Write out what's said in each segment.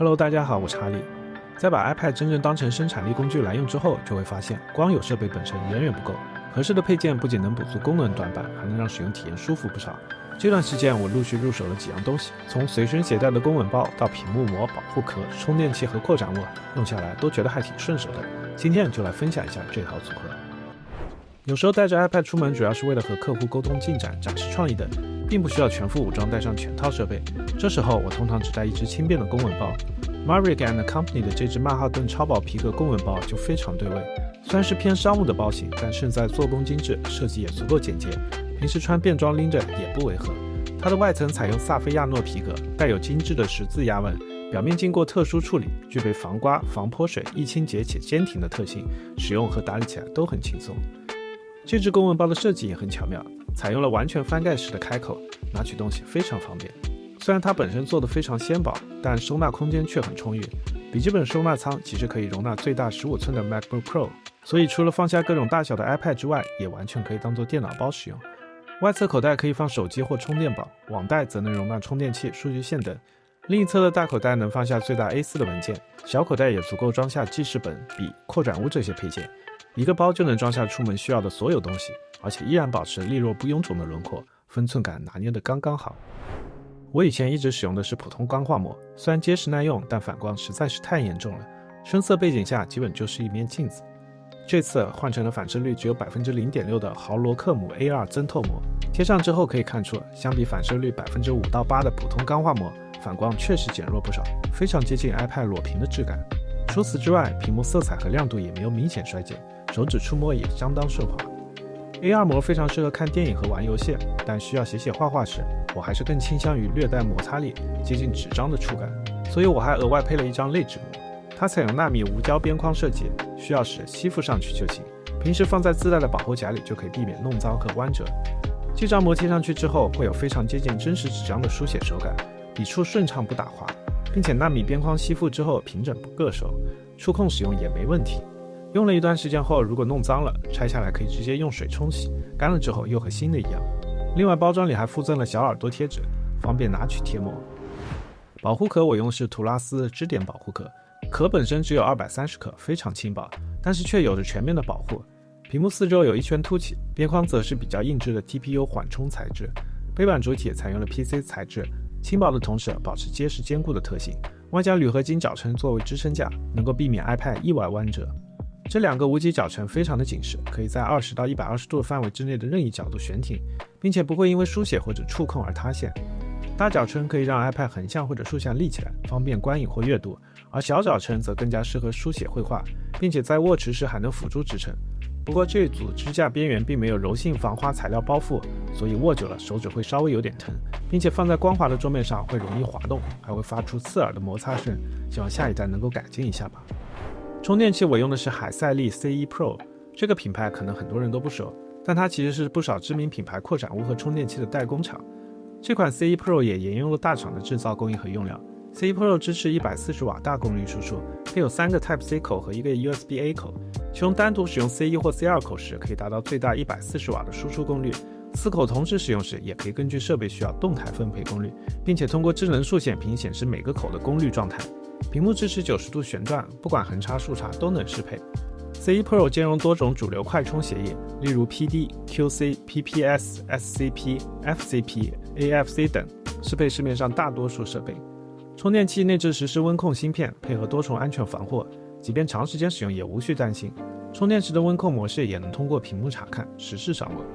Hello， 大家好，我是哈利。在把 iPad 真正当成生产力工具来用之后，就会发现光有设备本身远远不够，合适的配件不仅能补足功能短板，还能让使用体验舒服不少。这段时间我陆续入手了几样东西，从随身携带的公文包到屏幕膜、保护壳、充电器和扩展坞，用下来都觉得还挺顺手的。今天就来分享一下这套组合。有时候带着 iPad 出门，主要是为了和客户沟通进展、展示创意等，并不需要全副武装带上全套设备。这时候我通常只带一只轻便的公文包。Mavic and Company 的这只曼哈顿超薄皮革公文包就非常对味，虽然是偏商务的包型，但胜在做工精致，设计也足够简洁，平时穿便装拎着也不违和。它的外层采用萨菲亚诺皮革，带有精致的十字压纹，表面经过特殊处理，具备防刮、防泼水、易清洁且坚挺的特性，使用和打理起来都很轻松。这只公文包的设计也很巧妙，采用了完全翻盖式的开口，拿取东西非常方便。虽然它本身做得非常纤薄，但收纳空间却很充裕。笔记本收纳仓其实可以容纳最大15寸的 MacBook Pro， 所以除了放下各种大小的 iPad 之外，也完全可以当做电脑包使用。外侧口袋可以放手机或充电宝，网袋则能容纳充电器、数据线等。另一侧的大口袋能放下最大 A4 的文件，小口袋也足够装下记事本、笔、扩展坞这些配件。一个包就能装下出门需要的所有东西，而且依然保持利落不臃肿的轮廓，分寸感拿捏得刚刚好。我以前一直使用的是普通钢化膜，虽然结实耐用，但反光实在是太严重了，深色背景下基本就是一面镜子。这次换成了反射率只有 0.6% 的豪罗克姆 A2 增透膜，贴上之后可以看出，相比反射率 5%到8%的普通钢化膜，反光确实减弱不少，非常接近 iPad 裸屏的质感。除此之外，屏幕色彩和亮度也没有明显衰减，手指触摸也相当顺滑。A2 膜非常适合看电影和玩游戏，但需要写画画时，我还是更倾向于略带摩擦力、接近纸张的触感，所以我还额外配了一张类纸膜。它采用纳米无胶边框设计，需要时吸附上去就行，平时放在自带的保护夹里就可以避免弄脏和弯折。这张膜贴上去之后，会有非常接近真实纸张的书写手感，笔触顺畅不打滑，并且纳米边框吸附之后平整不硌手，触控使用也没问题。用了一段时间后，如果弄脏了，拆下来可以直接用水冲洗，干了之后又和新的一样。另外包装里还附赠了小耳朵贴纸，方便拿取贴膜。保护壳我用的是图拉斯的支点保护壳，壳本身只有230克，非常轻薄，但是却有着全面的保护。屏幕四周有一圈凸起，边框则是比较硬质的 TPU 缓冲材质。背板主体采用了 PC 材质，轻薄的同时保持结实坚固的特性，外加铝合金脚撑作为支撑架，能够避免 iPad 意外弯折。这两个无极脚撑非常的紧实，可以在20到120度的范围之内的任意角度悬停，并且不会因为书写或者触控而塌陷。大脚撑可以让 iPad 横向或者竖向立起来，方便观影或阅读，而小脚撑则更加适合书写绘画，并且在握持时还能辅助支撑。不过这组支架边缘并没有柔性防滑材料包覆，所以握久了手指会稍微有点疼，并且放在光滑的桌面上会容易滑动，还会发出刺耳的摩擦声，希望下一代能够改进一下吧。充电器我用的是海赛力 C1 Pro， 这个品牌可能很多人都不熟，但它其实是不少知名品牌扩展坞和充电器的代工厂。这款 C1 Pro 也沿用了大厂的制造工艺和用料。C1 Pro 支持140瓦大功率输出，配有3个 Type-C 口和一个 USB-A 口，其中单独使用 C1 或 C2 口时可以达到最大140瓦的输出功率，4口同时使用时也可以根据设备需要动态分配功率，并且通过智能数显屏显示每个口的功率状态。屏幕支持90度旋转，不管横插竖插都能适配。C1 Pro 兼容多种主流快充协议，例如 PD、QC、PPS、SCP、FCP、AFC 等，适配市面上大多数设备。充电器内置实时温控芯片，配合多重安全防护，即便长时间使用也无需担心。充电时的温控模式也能通过屏幕查看，实时上温。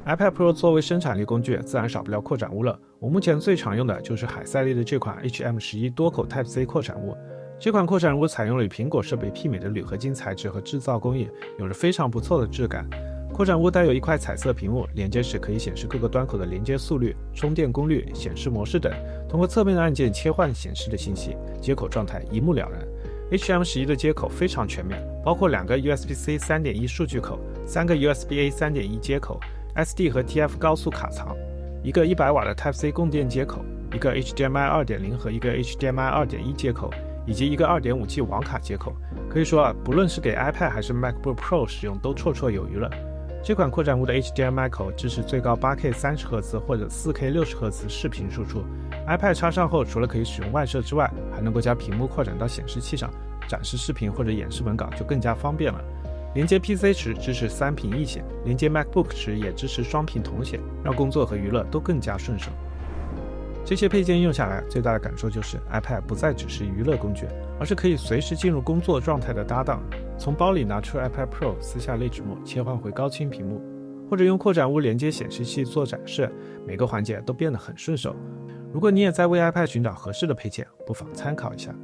iPad Pro 作为生产力工具，自然少不了扩展坞了。我目前最常用的就是海赛力的这款 HM11 多口 Type-C 扩展坞。这款扩展坞采用了与苹果设备媲美的铝合金材质和制造工艺，有着非常不错的质感。扩展坞带有一块彩色屏幕，连接时可以显示各个端口的连接速率、充电功率、显示模式等，通过侧面的按键切换显示的信息，接口状态一目了然。HM11 的接口非常全面，包括2个 USB-C 3.1 数据口、3个 USB-A 3.1 接口、SD 和 TF 高速卡槽，一个100瓦的 Type-C 供电接口，一个 HDMI 2.0 和一个 HDMI 2.1 接口，以及一个 2.5G 网卡接口。可以说不论是给 iPad 还是 MacBook Pro 使用都绰绰有余了。这款扩展坞的 HDMI 口支持最高 8K 30Hz 或者 4K 60Hz 视频输出， iPad 插上后，除了可以使用外设之外，还能够将屏幕扩展到显示器上，展示视频或者演示文稿就更加方便了。连接 PC 时支持3屏一显，连接 MacBook 时也支持双屏同显，让工作和娱乐都更加顺手。这些配件用下来，最大的感受就是 iPad 不再只是娱乐工具，而是可以随时进入工作状态的搭档。从包里拿出 iPad Pro， 撕下类纸膜，切换回高清屏幕，或者用扩展坞连接显示器做展示，每个环节都变得很顺手。如果你也在为 iPad 寻找合适的配件，不妨参考一下。